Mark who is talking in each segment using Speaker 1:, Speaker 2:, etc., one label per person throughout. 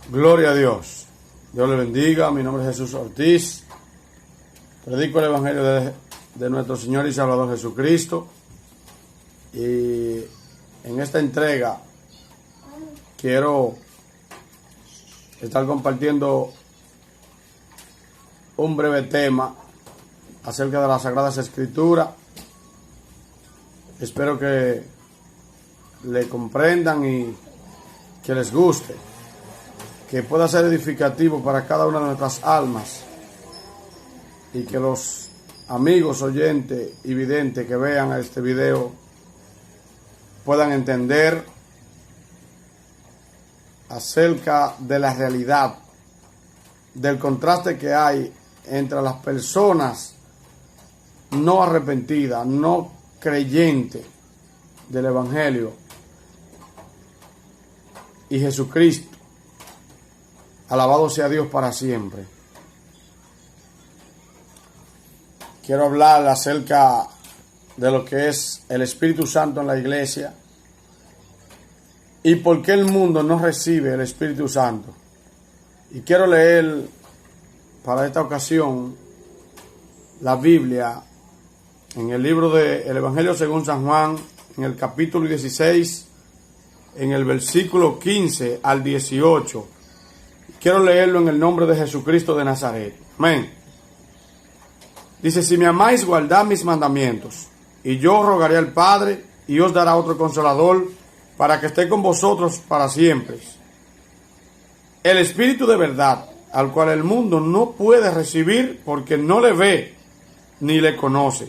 Speaker 1: Gloria a Dios. Dios le bendiga. Mi nombre es Jesús Ortiz. Predico el Evangelio de nuestro Señor y Salvador Jesucristo. Y en esta entrega quiero estar compartiendo un breve tema acerca de las Sagradas Escrituras. Espero que le comprendan y que les guste, que pueda ser edificativo para cada una de nuestras almas, y que los amigos oyentes y videntes que vean este video puedan entender acerca de la realidad, del contraste que hay entre las personas no arrepentidas, no creyentes del Evangelio y Jesucristo. Alabado sea Dios para siempre. Quiero hablar acerca de lo que es el Espíritu Santo en la iglesia y por qué el mundo no recibe el Espíritu Santo. Y quiero leer para esta ocasión la Biblia en el libro del Evangelio según San Juan, en el capítulo 16, en el versículo 15 al 18. Quiero leerlo en el nombre de Jesucristo de Nazaret. Amén. Dice: si me amáis, guardad mis mandamientos, y yo rogaré al Padre, y os dará otro Consolador, para que esté con vosotros para siempre. El Espíritu de verdad, al cual el mundo no puede recibir, porque no le ve ni le conoce.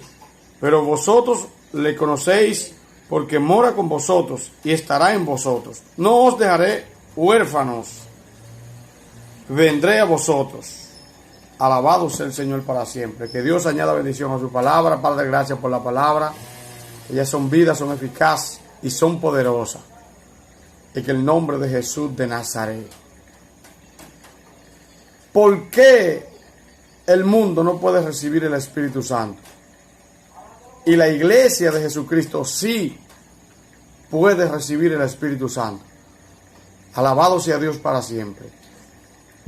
Speaker 1: Pero vosotros le conocéis, porque mora con vosotros y estará en vosotros. No os dejaré huérfanos, vendré a vosotros. Alabado sea el Señor para siempre. Que Dios añada bendición a su palabra. Padre, gracias por la palabra. Ellas son vidas, son eficaces y son poderosas. En el nombre de Jesús de Nazaret. ¿Por qué el mundo no puede recibir el Espíritu Santo? Y la iglesia de Jesucristo sí puede recibir el Espíritu Santo. Alabado sea Dios para siempre.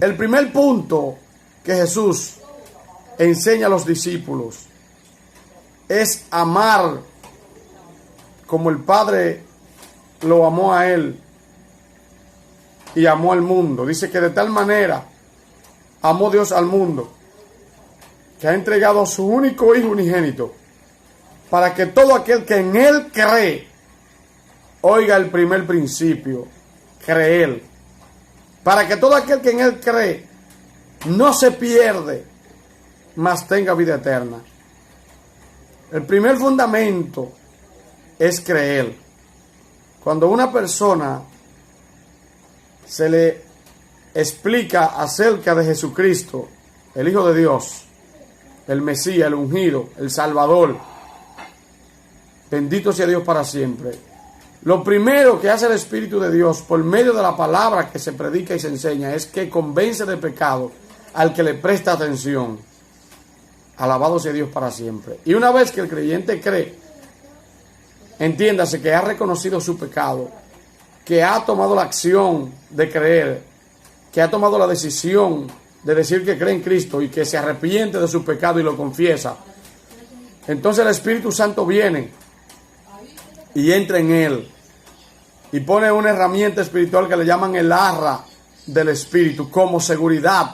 Speaker 1: El primer punto que Jesús enseña a los discípulos es amar como el Padre lo amó a Él y amó al mundo. Dice que de tal manera amó Dios al mundo, que ha entregado a su único Hijo unigénito, para que todo aquel que en Él cree, oiga el primer principio, creer, para que todo aquel que en Él cree no se pierde, mas tenga vida eterna. El primer fundamento es creer. Cuando una persona se le explica acerca de Jesucristo, el Hijo de Dios, el Mesías, el ungido, el Salvador, bendito sea Dios para siempre, lo primero que hace el Espíritu de Dios por medio de la palabra que se predica y se enseña es que convence de pecado al que le presta atención. Alabado sea Dios para siempre. Y una vez que el creyente cree, entiéndase que ha reconocido su pecado, que ha tomado la acción de creer, que ha tomado la decisión de decir que cree en Cristo y que se arrepiente de su pecado y lo confiesa, entonces el Espíritu Santo viene y entra en él y pone una herramienta espiritual que le llaman el arra del Espíritu, como seguridad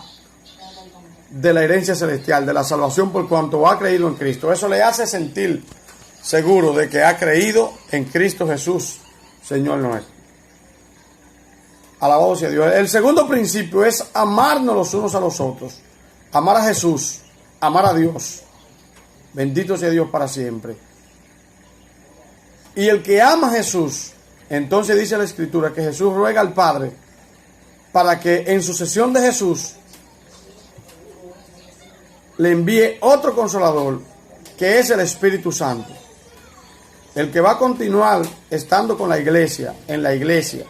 Speaker 1: de la herencia celestial, de la salvación por cuanto ha creído en Cristo. Eso le hace sentir seguro de que ha creído en Cristo Jesús, Señor nuestro. Alabado sea Dios. El segundo principio es amarnos los unos a los otros. Amar a Jesús, amar a Dios. Bendito sea Dios para siempre. Y el que ama a Jesús, entonces dice la Escritura que Jesús ruega al Padre para que en sucesión de Jesús le envíe otro Consolador, que es el Espíritu Santo, el que va a continuar estando con la iglesia, en la iglesia,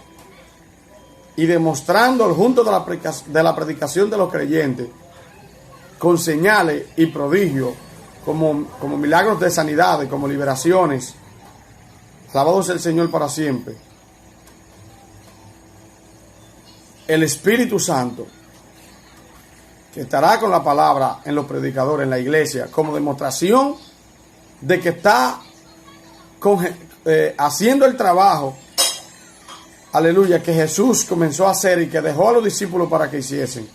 Speaker 1: y demostrando junto de la predicación de los creyentes, con señales y prodigios, como milagros de sanidades, como liberaciones. Alabado sea el Señor para siempre. el Espíritu Santo, que estará con la palabra en los predicadores, en la iglesia, como demostración de que está haciendo el trabajo, aleluya, que Jesús comenzó a hacer y que dejó a los discípulos para que hiciesen.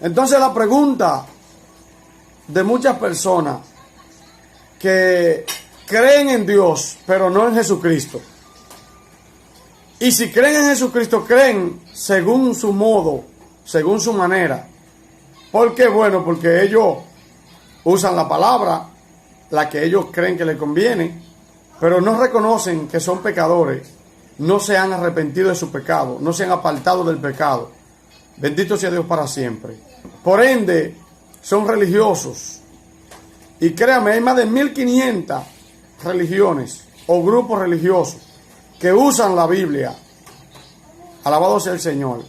Speaker 1: Entonces la pregunta de muchas personas que creen en Dios, pero no en Jesucristo. Y si creen en Jesucristo, creen según su modo, según su manera. ¿Por qué? Bueno, porque ellos usan la palabra, la que ellos creen que les conviene, pero no reconocen que son pecadores, no se han arrepentido de su pecado, no se han apartado del pecado. Bendito sea Dios para siempre. Por ende, son religiosos. Y créame, hay más de 1500 religiones o grupos religiosos que usan la Biblia. Alabado sea el Señor.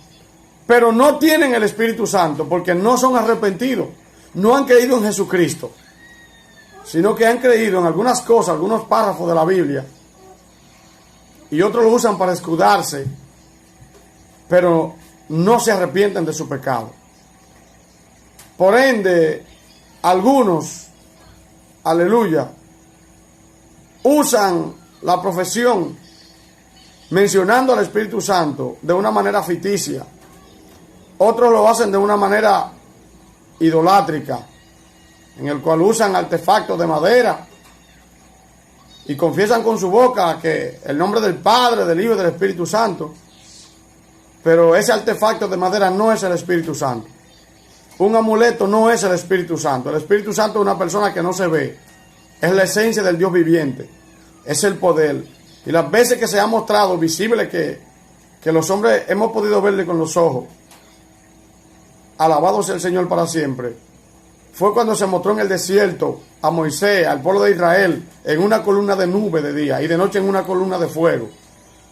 Speaker 1: Pero no tienen el Espíritu Santo porque no son arrepentidos. No han creído en Jesucristo, sino que han creído en algunas cosas, algunos párrafos de la Biblia, y otros lo usan para escudarse, pero no se arrepienten de su pecado. Por ende, algunos, aleluya, usan la profesión mencionando al Espíritu Santo de una manera ficticia. Otros lo hacen de una manera idolátrica, en el cual usan artefactos de madera y confiesan con su boca que el nombre del Padre, del Hijo y del Espíritu Santo, pero ese artefacto de madera no es el Espíritu Santo. Un amuleto no es el Espíritu Santo. El Espíritu Santo es una persona que no se ve, es la esencia del Dios viviente, es el poder. Y las veces que se ha mostrado visible que los hombres hemos podido verle con los ojos, alabado sea el Señor para siempre, fue cuando se mostró en el desierto a Moisés, al pueblo de Israel, en una columna de nube de día y de noche en una columna de fuego.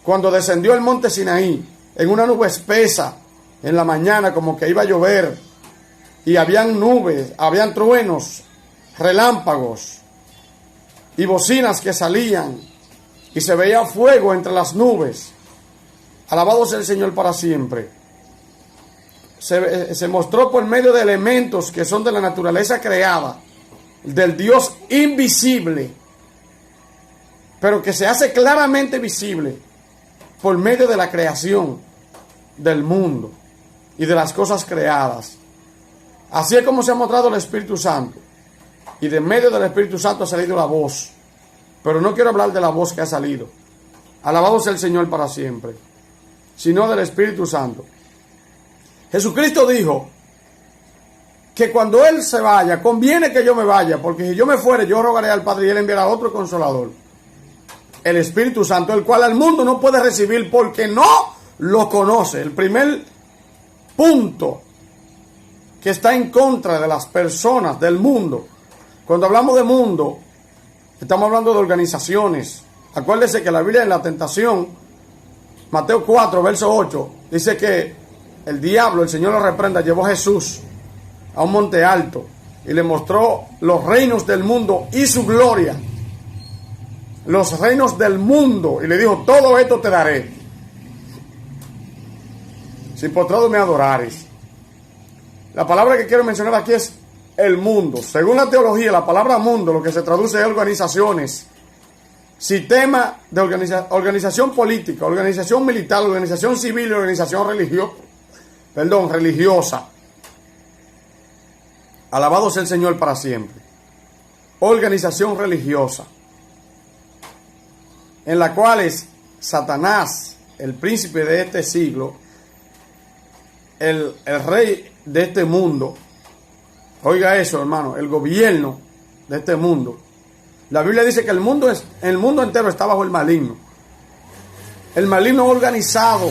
Speaker 1: Cuando descendió el monte Sinaí, en una nube espesa, en la mañana como que iba a llover, y habían nubes, habían truenos, relámpagos y bocinas que salían, y se veía fuego entre las nubes. Alabado sea el Señor para siempre. Se mostró por medio de elementos que son de la naturaleza creada, del Dios invisible, pero que se hace claramente visible por medio de la creación del mundo y de las cosas creadas. Así es como se ha mostrado el Espíritu Santo, y de medio del Espíritu Santo ha salido la voz, pero no quiero hablar de la voz que ha salido, alabado sea el Señor para siempre, sino del Espíritu Santo. Jesucristo dijo que cuando Él se vaya, conviene que yo me vaya, porque si yo me fuere, yo rogaré al Padre y Él enviará otro Consolador, el Espíritu Santo, el cual al mundo no puede recibir porque no lo conoce. El primer punto que está en contra de las personas del mundo, cuando hablamos de mundo, estamos hablando de organizaciones. Acuérdese que la Biblia en la tentación, Mateo 4, verso 8, dice que el diablo, el Señor lo reprenda, llevó a Jesús a un monte alto y le mostró los reinos del mundo y su gloria. Los reinos del mundo. Y le dijo, todo esto te daré si postrado me adorares. La palabra que quiero mencionar aquí es el mundo. Según la teología, la palabra mundo lo que se traduce es organizaciones, sistema de organización política, organización militar, organización civil y organización religiosa. Alabado sea el Señor para siempre. Organización religiosa, en la cual es Satanás, el príncipe de este siglo, el rey de este mundo. Oiga eso, hermano, el gobierno de este mundo. La Biblia dice que el mundo entero está bajo el maligno. El maligno organizado,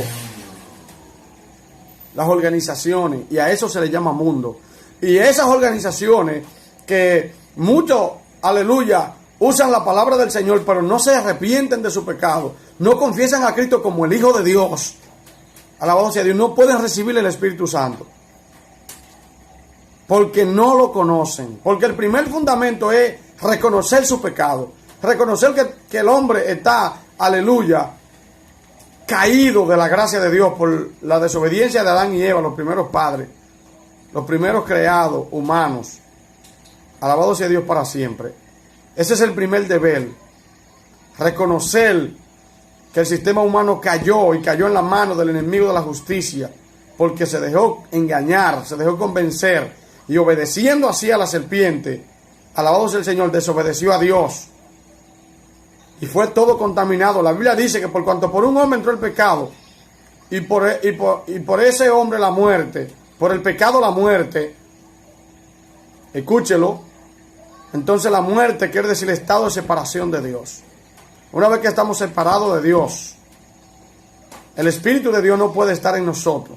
Speaker 1: las organizaciones, y a eso se le llama mundo. Y esas organizaciones que muchos, aleluya, usan la palabra del Señor, pero no se arrepienten de su pecado, no confiesan a Cristo como el Hijo de Dios, alabado sea Dios, no pueden recibir el Espíritu Santo, porque no lo conocen. Porque el primer fundamento es reconocer su pecado, reconocer que el hombre está, aleluya, caído de la gracia de Dios por la desobediencia de Adán y Eva, los primeros padres, los primeros creados humanos. Alabado sea Dios para siempre. Ese es el primer deber. Reconocer que el sistema humano cayó y cayó en las manos del enemigo de la justicia, porque se dejó engañar, se dejó convencer, y obedeciendo así a la serpiente, alabado sea el Señor, desobedeció a Dios. Y fue todo contaminado. La Biblia dice que por cuanto por un hombre entró el pecado, y por ese hombre la muerte, por el pecado la muerte, escúchelo, entonces la muerte quiere decir el estado de separación de Dios. Una vez que estamos separados de Dios, el Espíritu de Dios no puede estar en nosotros,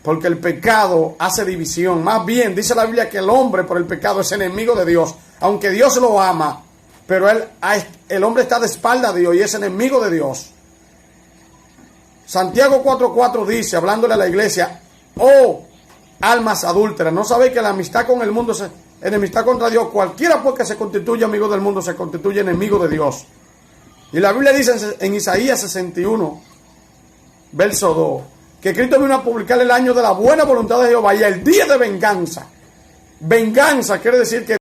Speaker 1: porque el pecado hace división. Más bien, dice la Biblia que el hombre por el pecado es enemigo de Dios, aunque Dios lo ama, pero el hombre está de espalda a Dios y es enemigo de Dios. Santiago 4:4 dice, hablándole a la iglesia: oh almas adúlteras, ¿no sabéis que la amistad con el mundo es enemistad contra Dios? Cualquiera pues que se constituye amigo del mundo se constituye enemigo de Dios. Y la Biblia dice en Isaías 61, verso 2, que Cristo vino a publicar el año de la buena voluntad de Jehová y el día de venganza. Venganza quiere decir que